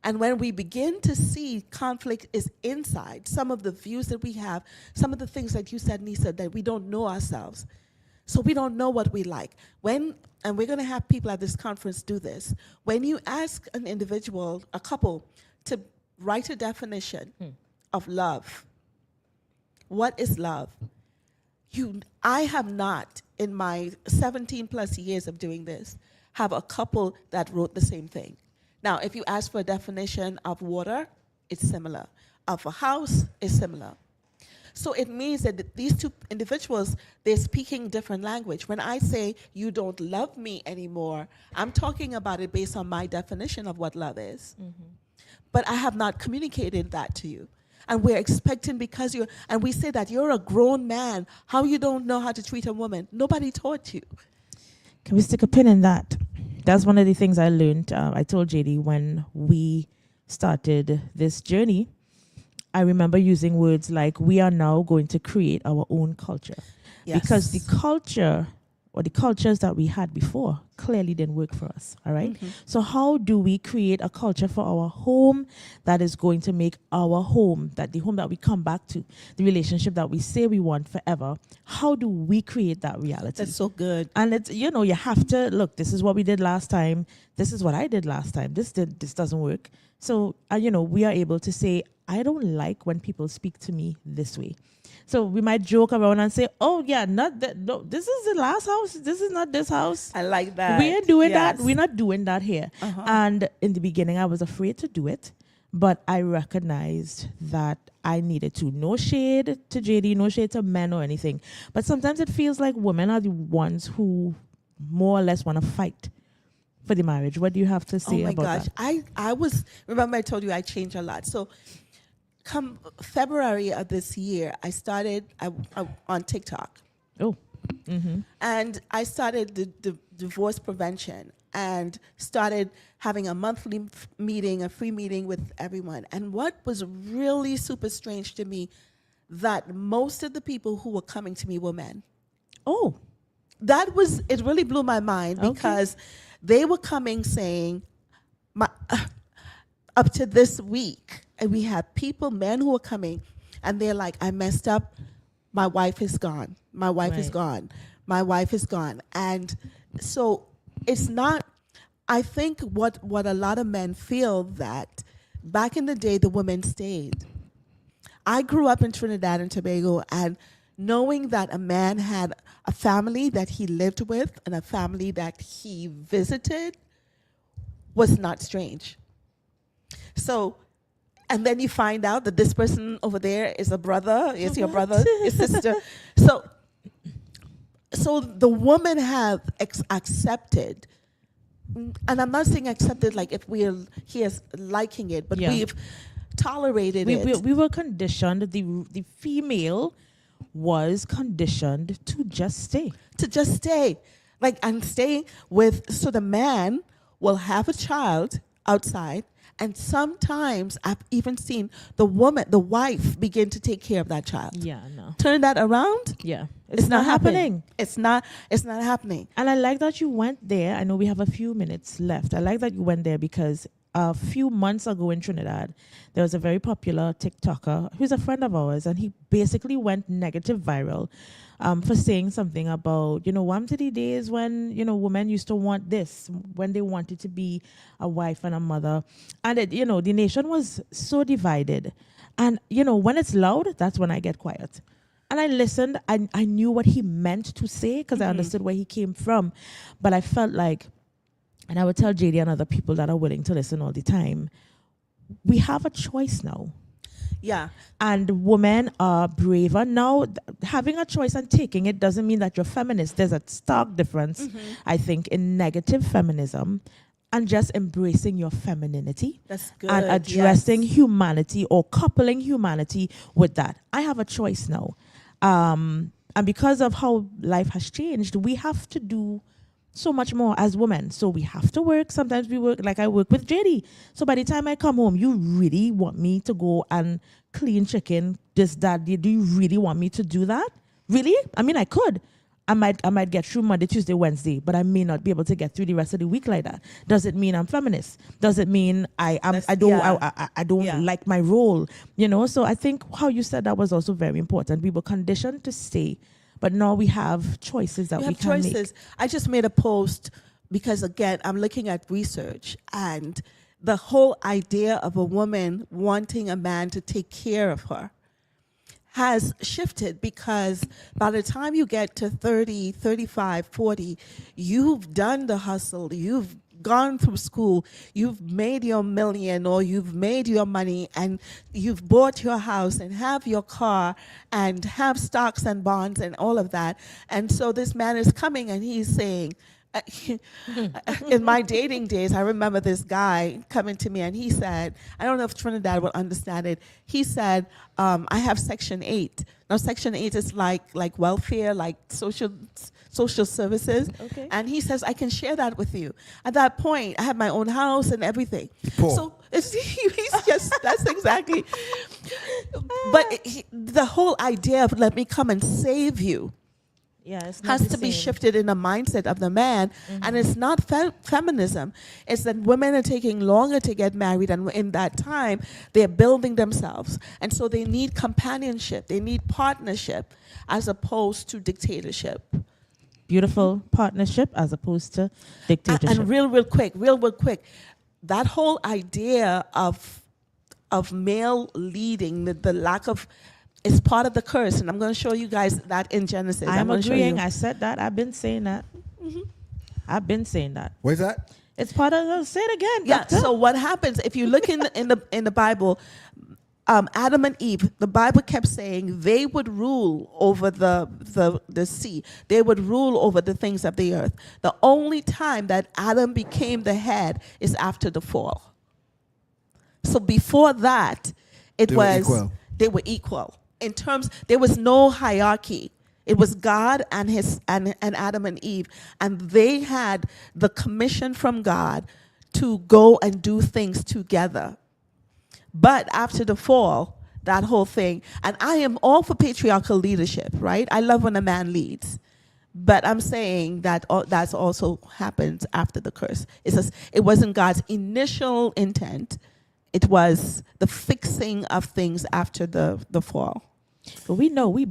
and when we begin to see conflict is inside, some of the views that we have, some of the things that you said, NISA, that we don't know ourselves. So we don't know what we like. And we're going to have people at this conference do this. When you ask an individual, a couple, to write a definition of love, what is love? I have not, in my 17 plus years of doing this, have a couple that wrote the same thing. Now, if you ask for a definition of water, it's similar. Of a house, it's similar. So it means that these two individuals, they're speaking different language. When I say you don't love me anymore, I'm talking about it based on my definition of what love is. But I have not communicated that to you. And we're expecting because and we say that you're a grown man, how you don't know how to treat a woman? Nobody taught you. Can we stick a pin in that? That's one of the things I learned. I told JD when we started this journey, I remember using words like, we are now going to create our own culture. Yes. Because the culture or the cultures that we had before clearly didn't work for us, all right? So how do we create a culture for our home that is going to make our home, that the home that we come back to, the relationship that we say we want forever, how do we create that reality? That's so good. And it's, you know, you have to, look, this is what we did last time. This is what I did last time. This doesn't work. So, you know, we are able to say, I don't like when people speak to me this way. So we might joke around and say, oh, yeah, not that. No, this is the last house. This is not this house. I like that. We ain't doing Yes. that. We're not doing that here. And in the beginning, I was afraid to do it. But I recognized that I needed to. No shade to JD, no shade to men or anything. But sometimes it feels like women are the ones who more or less want to fight for the marriage. What do you have to say about gosh. that? I was, remember I told you I changed a lot. So come February of this year, I started on TikTok. Oh. And I started the divorce prevention and started having a monthly meeting, a free meeting with everyone. And what was really super strange to me, that most of the people who were coming to me were men. Oh. It really blew my mind Okay. because they were coming saying, up to this week, and we have men who are coming, and they're like, I messed up, my wife is gone, my wife is Right. gone, my wife is gone. And so it's not, I think what a lot of men feel that back in the day, the women stayed. I grew up in Trinidad and Tobago, and knowing that a man had a family that he lived with and a family that he visited was not strange. So, and then you find out that this person over there is a brother, is your brother, is sister. So the woman have accepted, and I'm not saying accepted like if he is liking it, but Yeah. we've tolerated it. We were conditioned, the female was conditioned to just stay. To just stay. Like, and stay with, so the man will have a child outside, and sometimes I've even seen the wife begin to take care of that child. Yeah, no. Turn that around. Yeah. It's not happening. It's not happening. And I like that you went there. I know we have a few minutes left. I like that you went there because a few months ago in Trinidad, there was a very popular TikToker who's a friend of ours, and he basically went negative viral for saying something about, one to the days when, women used to want this, when they wanted to be a wife and a mother. And, the nation was so divided. And, when it's loud, that's when I get quiet. And I listened. I knew what he meant to say because I understood where he came from. But I felt like, and I would tell JD and other people that are willing to listen all the time, we have a choice now. Yeah. And women are braver. Now, having a choice and taking it doesn't mean that you're feminist. There's a stark difference, I think, in negative feminism and just embracing your femininity. That's good. And addressing yes. humanity or coupling humanity with that. I have a choice now. And because of how life has changed, we have to do so much more as women. So we have to work. Sometimes we work, like I work with JD. So by the time I come home, you really want me to go and clean chicken, this, that. Do you really want me to do that? Really? I mean, I could. I might get through Monday, Tuesday, Wednesday, but I may not be able to get through the rest of the week like that. Does it mean I'm feminist? Does it mean I don't like my role? So I think how you said that was also very important. We were conditioned to stay, but now we have choices that we can make. I just made a post because, again, I'm looking at research, and the whole idea of a woman wanting a man to take care of her has shifted, because by the time you get to 30, 35, 40, you've done the hustle, you've gone through school, you've made your million or you've made your money, and you've bought your house and have your car and have stocks and bonds and all of that. And so this man is coming and he's saying, in my dating days, I remember this guy coming to me and he said, I don't know if Trinidad will understand it. He said, I have Section 8. Now, Section 8 is like welfare, like social services. Okay. And he says, I can share that with you. At that point, I had my own house and everything. Poor. So he's just, that's exactly. But the whole idea of let me come and save you Yeah, it's not has the to be same. shifted in the mindset of the man. And it's not feminism. It's that women are taking longer to get married, and in that time, they're building themselves. And so they need companionship. They need partnership as opposed to dictatorship. Beautiful partnership as opposed to dictatorship. And real quick, that whole idea of male leading, the lack of, is part of the curse, and I'm going to show you guys that in Genesis. I'm gonna show agreeing. you. I said that. I've been saying that. I've been saying that. What is that? It's part of. Say it again. Yeah. Doctor. So what happens if you look in the Bible? Adam and Eve, the Bible kept saying they would rule over the sea. They would rule over the things of the earth. The only time that Adam became the head is after the fall. So before that, They were equal. they were equal. In terms, there was no hierarchy. It was God and Adam and Eve, and they had the commission from God to go and do things together. But after the fall, that whole thing, and I am all for patriarchal leadership, right? I love when a man leads. But I'm saying that that's also happens after the curse. It wasn't God's initial intent. It was the fixing of things after the fall. But we know we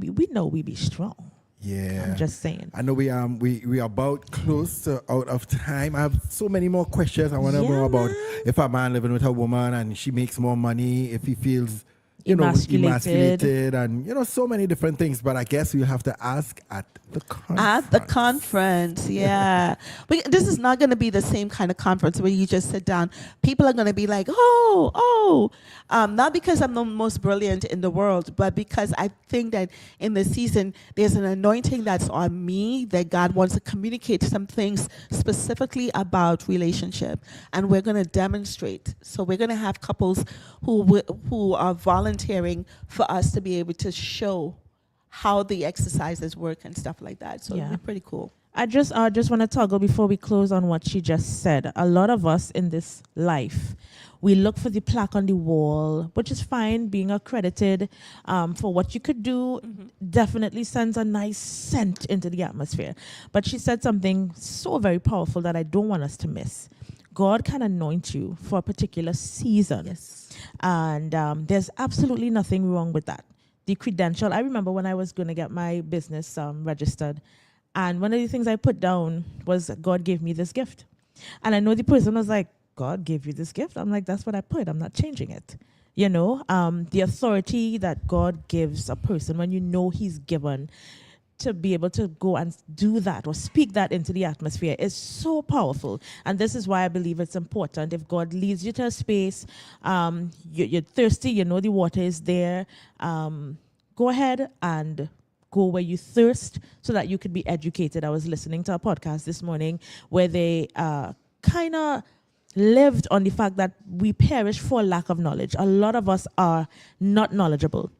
be strong. Yeah. I'm just saying. I know we are about close to out of time. I have so many more questions. I want to Yeah, know about man. if a man living with a woman and she makes more money, if he feels Emasculated. and so many different things. But I guess we have to ask at the conference. At the conference, yeah. This is not going to be the same kind of conference where you just sit down. People are going to be like, not because I'm the most brilliant in the world, but because I think that in the season, there's an anointing that's on me that God wants to communicate some things specifically about relationship. And we're going to demonstrate. So we're going to have couples who are volunteering for us to be able to show how the exercises work and stuff like that. So it'll be pretty cool. I just want to toggle before we close on what she just said. A lot of us in this life, we look for the plaque on the wall, which is fine, being accredited for what you could do definitely sends a nice scent into the atmosphere. But she said something so very powerful that I don't want us to miss. God can anoint you for a particular season. Yes. And there's absolutely nothing wrong with that. The credential, I remember when I was going to get my business registered, and one of the things I put down was God gave me this gift. And I know the person was like, God gave you this gift? I'm like, that's what I put. I'm not changing it. The authority that God gives a person when you know he's given to be able to go and do that or speak that into the atmosphere is so powerful. And this is why I believe it's important. If God leads you to a space, you're thirsty, the water is there, go ahead and go where you thirst so that you could be educated. I was listening to a podcast this morning where they kind of lived on the fact that we perish for lack of knowledge. A lot of us are not knowledgeable.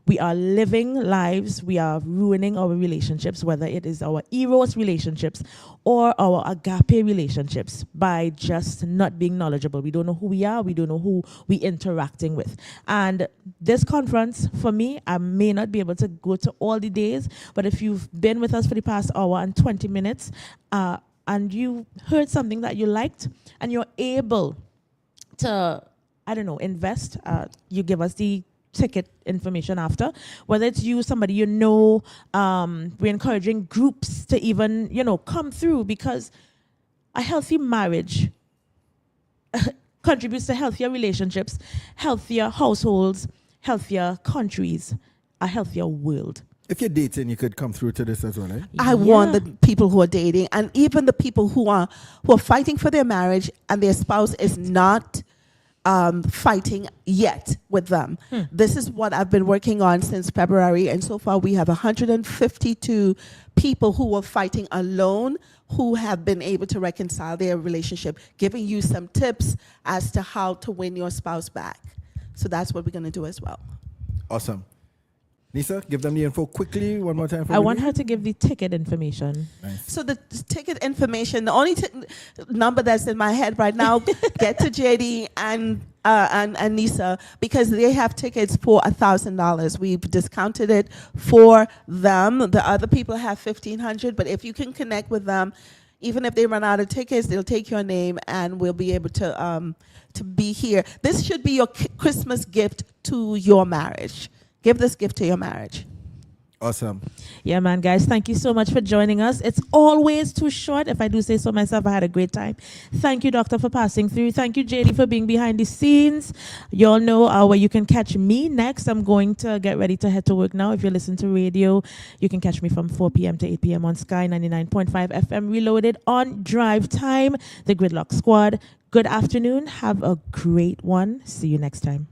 We are living lives, we are ruining our relationships, whether it is our eros relationships or our agape relationships, by just not being knowledgeable. We don't know who we are, we don't know who we're interacting with. And this conference, for me, I may not be able to go to all the days, but if you've been with us for the past hour and 20 minutes, and you heard something that you liked, and you're able to, invest, you give us the ticket information after, whether it's you, somebody we're encouraging groups to even, come through, because a healthy marriage contributes to healthier relationships, healthier households, healthier countries. a healthier world. If you're dating, you could come through to this as well, right? I want the people who are dating, and even the people who are fighting for their marriage and their spouse is not fighting yet with them. This is what I've been working on since February, and so far we have 152 people who were fighting alone who have been able to reconcile their relationship, giving you some tips as to how to win your spouse back. So that's what we're going to do as well. Awesome. NISA, give them the info quickly one more time. I want her to give the ticket information. Nice. So the ticket information, the only number that's in my head right now, get to JD and NISA, because they have tickets for $1,000. We've discounted it for them. The other people have $1,500, but if you can connect with them, even if they run out of tickets, they'll take your name and we'll be able to be here. This should be your Christmas gift to your marriage. Give this gift to your marriage. Awesome. Yeah, man, guys, thank you so much for joining us. It's always too short. If I do say so myself, I had a great time. Thank you, Doctor, for passing through. Thank you, JD, for being behind the scenes. You all know where you can catch me next. I'm going to get ready to head to work now. If you listen to radio, you can catch me from 4 p.m. to 8 p.m. on Sky 99.5 FM Reloaded on Drive Time, the Gridlock Squad. Good afternoon. Have a great one. See you next time.